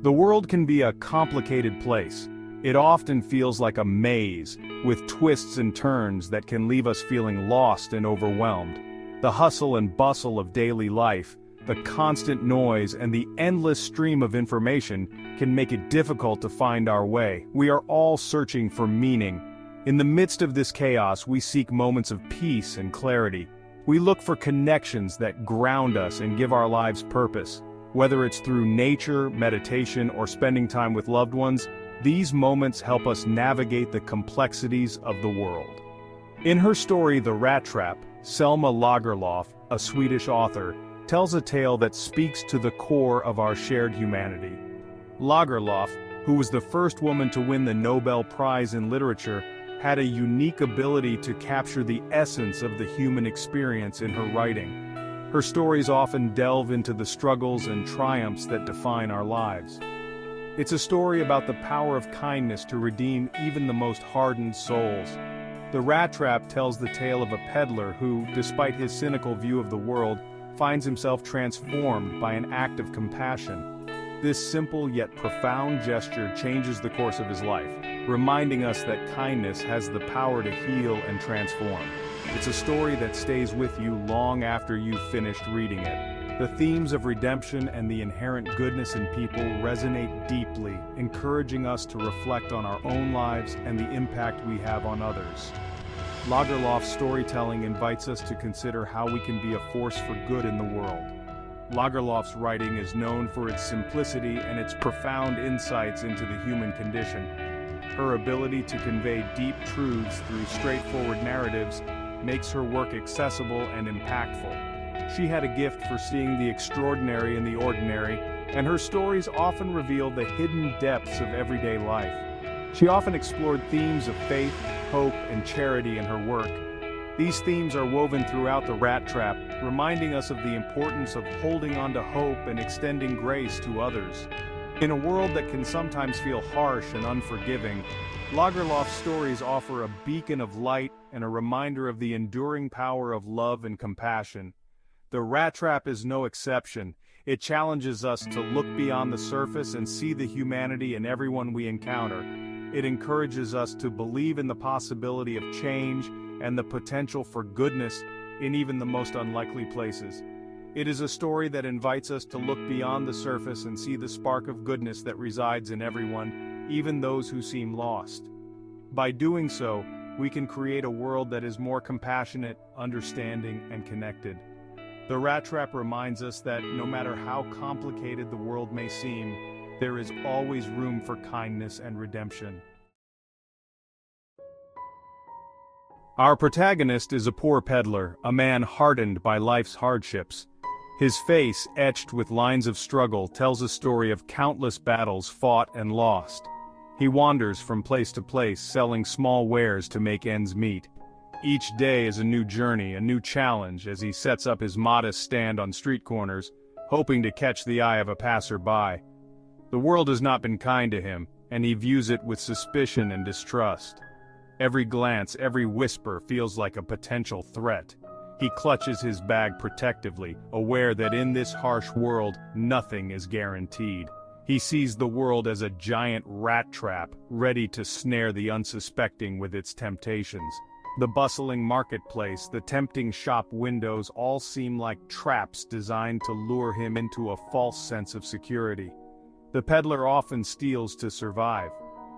The world can be a complicated place. It often feels like a maze, with twists and turns that can leave us feeling lost and overwhelmed. The hustle and bustle of daily life, the constant noise and the endless stream of information can make it difficult to find our way. We are all searching for meaning. In the midst of this chaos, we seek moments of peace and clarity. We look for connections that ground us and give our lives purpose. Whether it's through nature, meditation, or spending time with loved ones, these moments help us navigate the complexities of the world. In her story The Rattrap, Selma Lagerlöf, a Swedish author, tells a tale that speaks to the core of our shared humanity. Lagerlöf, who was the first woman to win the Nobel Prize in Literature, had a unique ability to capture the essence of the human experience in her writing. Her stories often delve into the struggles and triumphs that define our lives. It's a story about the power of kindness to redeem even the most hardened souls. The Rattrap tells the tale of a peddler who, despite his cynical view of the world, finds himself transformed by an act of compassion. This simple yet profound gesture changes the course of his life, reminding us that kindness has the power to heal and transform. It's a story that stays with you long after you've finished reading it. The themes of redemption and the inherent goodness in people resonate deeply, encouraging us to reflect on our own lives and the impact we have on others. Lagerlöf's storytelling invites us to consider how we can be a force for good in the world. Lagerlöf's writing is known for its simplicity and its profound insights into the human condition. Her ability to convey deep truths through straightforward narratives makes her work accessible and impactful. She had a gift for seeing the extraordinary in the ordinary, and her stories often reveal the hidden depths of everyday life. She often explored themes of faith, hope, and charity in her work. These themes are woven throughout The Rattrap, reminding us of the importance of holding on to hope and extending grace to others. In a world that can sometimes feel harsh and unforgiving, Lagerlöf's stories offer a beacon of light and a reminder of the enduring power of love and compassion. The Rattrap is no exception. It challenges us to look beyond the surface and see the humanity in everyone we encounter. It encourages us to believe in the possibility of change and the potential for goodness in even the most unlikely places. It is a story that invites us to look beyond the surface and see the spark of goodness that resides in everyone, even those who seem lost. By doing so, we can create a world that is more compassionate, understanding, and connected. The Rattrap reminds us that no matter how complicated the world may seem, there is always room for kindness and redemption. Our protagonist is a poor peddler, a man hardened by life's hardships. His face, etched with lines of struggle, tells a story of countless battles fought and lost. He wanders from place to place, selling small wares to make ends meet. Each day is a new journey, a new challenge, as he sets up his modest stand on street corners, hoping to catch the eye of a passer-by. The world has not been kind to him, and he views it with suspicion and distrust. Every glance, every whisper feels like a potential threat. He clutches his bag protectively, aware that in this harsh world, nothing is guaranteed. He sees the world as a giant rat trap, ready to snare the unsuspecting with its temptations. The bustling marketplace, the tempting shop windows all seem like traps designed to lure him into a false sense of security. The peddler often steals to survive.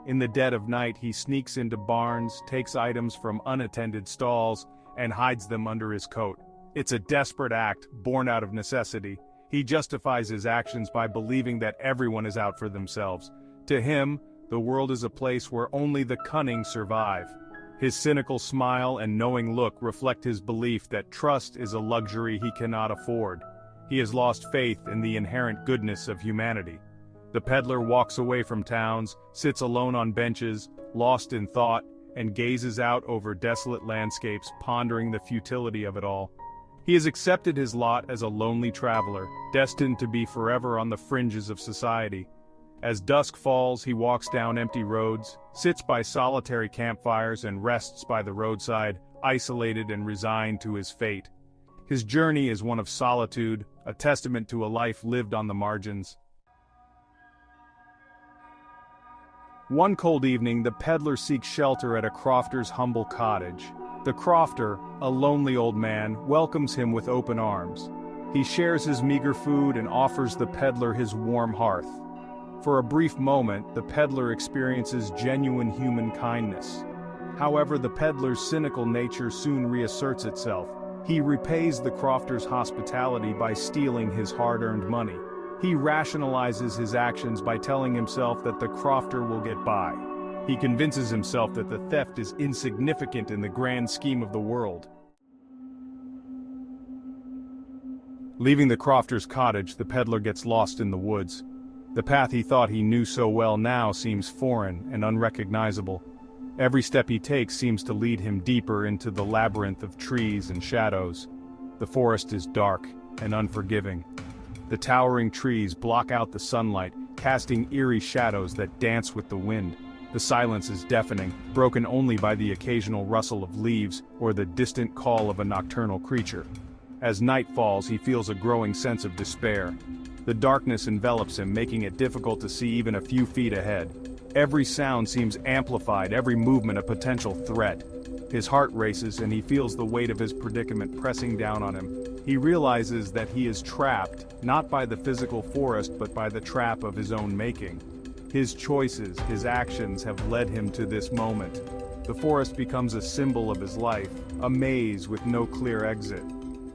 In the dead of night, he sneaks into barns, takes items from unattended stalls, and hides them under his coat. It's a desperate act, born out of necessity. He justifies his actions by believing that everyone is out for themselves. To him, the world is a place where only the cunning survive. His cynical smile and knowing look reflect his belief that trust is a luxury he cannot afford. He has lost faith in the inherent goodness of humanity. The peddler walks away from towns, sits alone on benches, lost in thought, and gazes out over desolate landscapes, pondering the futility of it all. He has accepted his lot as a lonely traveler, destined to be forever on the fringes of society. As dusk falls, he walks down empty roads, sits by solitary campfires, and rests by the roadside, isolated and resigned to his fate. His journey is one of solitude, a testament to a life lived on the margins. One cold evening, the peddler seeks shelter at a crofter's humble cottage. The crofter, a lonely old man, welcomes him with open arms. He shares his meager food and offers the peddler his warm hearth. For a brief moment, the peddler experiences genuine human kindness. However, the peddler's cynical nature soon reasserts itself. He repays the crofter's hospitality by stealing his hard-earned money. He rationalizes his actions by telling himself that the crofter will get by. He convinces himself that the theft is insignificant in the grand scheme of the world. Leaving the crofter's cottage, the peddler gets lost in the woods. The path he thought he knew so well now seems foreign and unrecognizable. Every step he takes seems to lead him deeper into the labyrinth of trees and shadows. The forest is dark and unforgiving. The towering trees block out the sunlight, casting eerie shadows that dance with the wind. The silence is deafening, broken only by the occasional rustle of leaves or the distant call of a nocturnal creature. As night falls, he feels a growing sense of despair. The darkness envelops him, making it difficult to see even a few feet ahead. Every sound seems amplified, every movement a potential threat. His heart races and he feels the weight of his predicament pressing down on him. He realizes that he is trapped, not by the physical forest but by the trap of his own making. His choices, his actions have led him to this moment. The forest becomes a symbol of his life, a maze with no clear exit.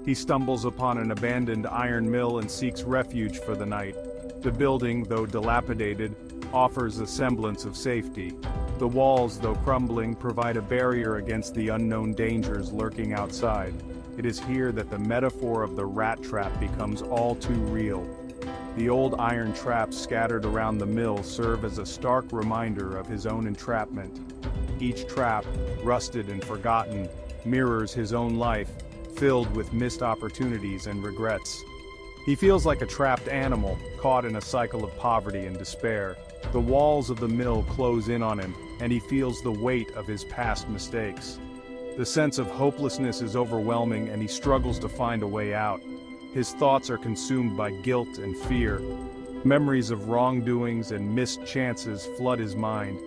He stumbles upon an abandoned iron mill and seeks refuge for the night. The building, though dilapidated, offers a semblance of safety. The walls, though crumbling, provide a barrier against the unknown dangers lurking outside. It is here that the metaphor of the rat trap becomes all too real. The old iron traps scattered around the mill serve as a stark reminder of his own entrapment. Each trap, rusted and forgotten, mirrors his own life, filled with missed opportunities and regrets. He feels like a trapped animal, caught in a cycle of poverty and despair. The walls of the mill close in on him, and he feels the weight of his past mistakes. The sense of hopelessness is overwhelming, and he struggles to find a way out. His thoughts are consumed by guilt and fear. Memories of wrongdoings and missed chances flood his mind.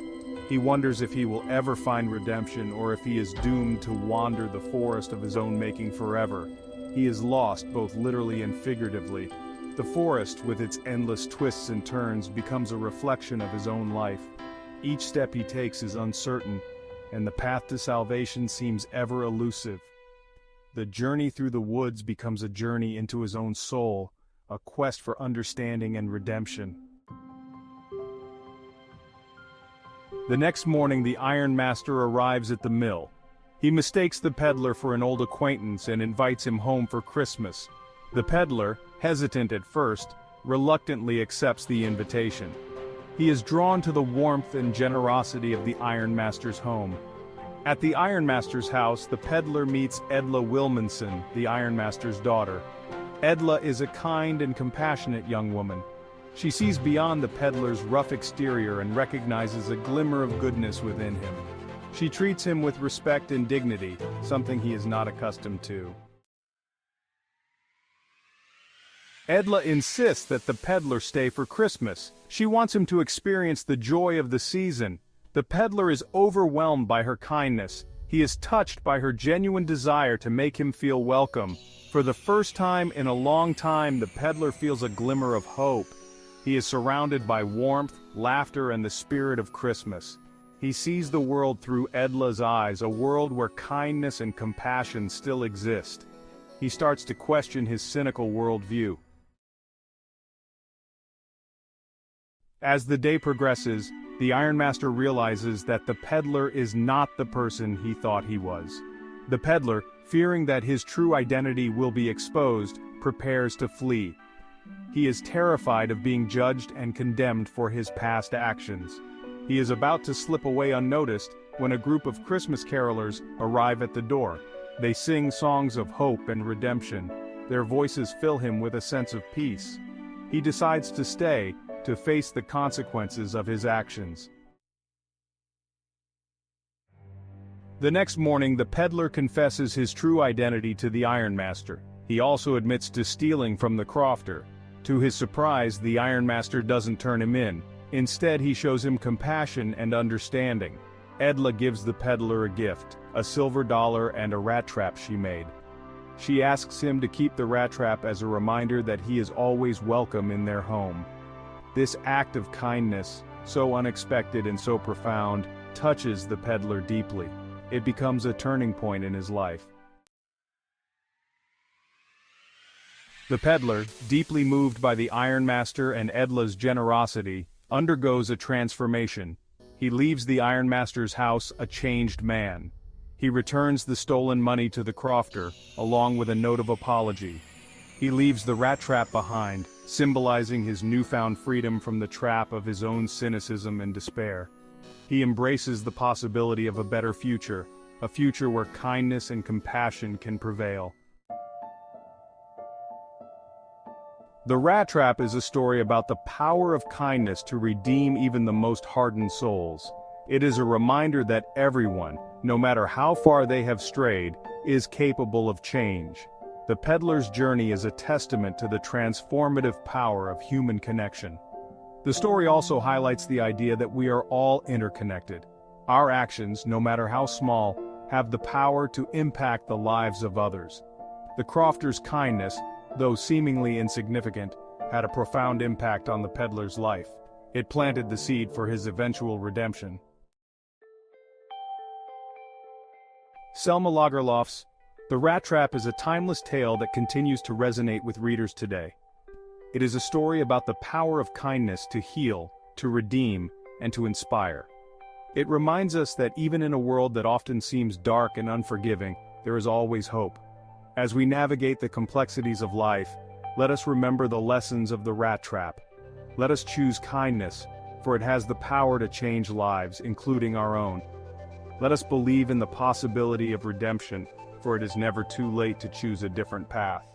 He wonders if he will ever find redemption or if he is doomed to wander the forest of his own making forever. He is lost both literally and figuratively. The forest, with its endless twists and turns, becomes a reflection of his own life. Each step he takes is uncertain, and the path to salvation seems ever elusive. The journey through the woods becomes a journey into his own soul, a quest for understanding and redemption. The next morning, the ironmaster arrives at the mill. He mistakes the peddler for an old acquaintance and invites him home for Christmas. The peddler, hesitant at first, reluctantly accepts the invitation. He is drawn to the warmth and generosity of the ironmaster's home. At the ironmaster's house, the peddler meets Edla Wilmanson, the ironmaster's daughter. Edla is a kind and compassionate young woman. She sees beyond the peddler's rough exterior and recognizes a glimmer of goodness within him. She treats him with respect and dignity, something he is not accustomed to. Edla insists that the peddler stay for Christmas. She wants him to experience the joy of the season. The peddler is overwhelmed by her kindness. He is touched by her genuine desire to make him feel welcome. For the first time in a long time, the peddler feels a glimmer of hope. He is surrounded by warmth, laughter, and the spirit of Christmas. He sees the world through Edla's eyes, a world where kindness and compassion still exist. He starts to question his cynical worldview. As the day progresses, the ironmaster realizes that the peddler is not the person he thought he was. The peddler, fearing that his true identity will be exposed, prepares to flee. He is terrified of being judged and condemned for his past actions. He is about to slip away unnoticed when a group of Christmas carolers arrive at the door. They sing songs of hope and redemption. Their voices fill him with a sense of peace. He decides to stay, to face the consequences of his actions. The next morning, the peddler confesses his true identity to the ironmaster. He also admits to stealing from the crofter. To his surprise, the ironmaster doesn't turn him in. Instead, he shows him compassion and understanding. Edla gives the peddler a gift, a silver dollar and a rat trap she made. She asks him to keep the rat trap as a reminder that he is always welcome in their home. This act of kindness, so unexpected and so profound, touches the peddler deeply. It becomes a turning point in his life. The peddler, deeply moved by the ironmaster and Edla's generosity, undergoes a transformation. He leaves the ironmaster's house a changed man. He returns the stolen money to the crofter, along with a note of apology. He leaves the rat trap behind, symbolizing his newfound freedom from the trap of his own cynicism and despair. He embraces the possibility of a better future, a future where kindness and compassion can prevail. The Rat Trap is a story about the power of kindness to redeem even the most hardened souls. It is a reminder that everyone, no matter how far they have strayed, is capable of change. The peddler's journey is a testament to the transformative power of human connection. The story also highlights the idea that we are all interconnected. Our actions, no matter how small, have the power to impact the lives of others. The crofter's kindness, though seemingly insignificant, had a profound impact on the peddler's life. It planted the seed for his eventual redemption. Selma Lagerlöf's The Rat Trap is a timeless tale that continues to resonate with readers today. It is a story about the power of kindness to heal, to redeem, and to inspire. It reminds us that even in a world that often seems dark and unforgiving, there is always hope. As we navigate the complexities of life, let us remember the lessons of the Rat Trap. Let us choose kindness, for it has the power to change lives, including our own. Let us believe in the possibility of redemption, for it is never too late to choose a different path.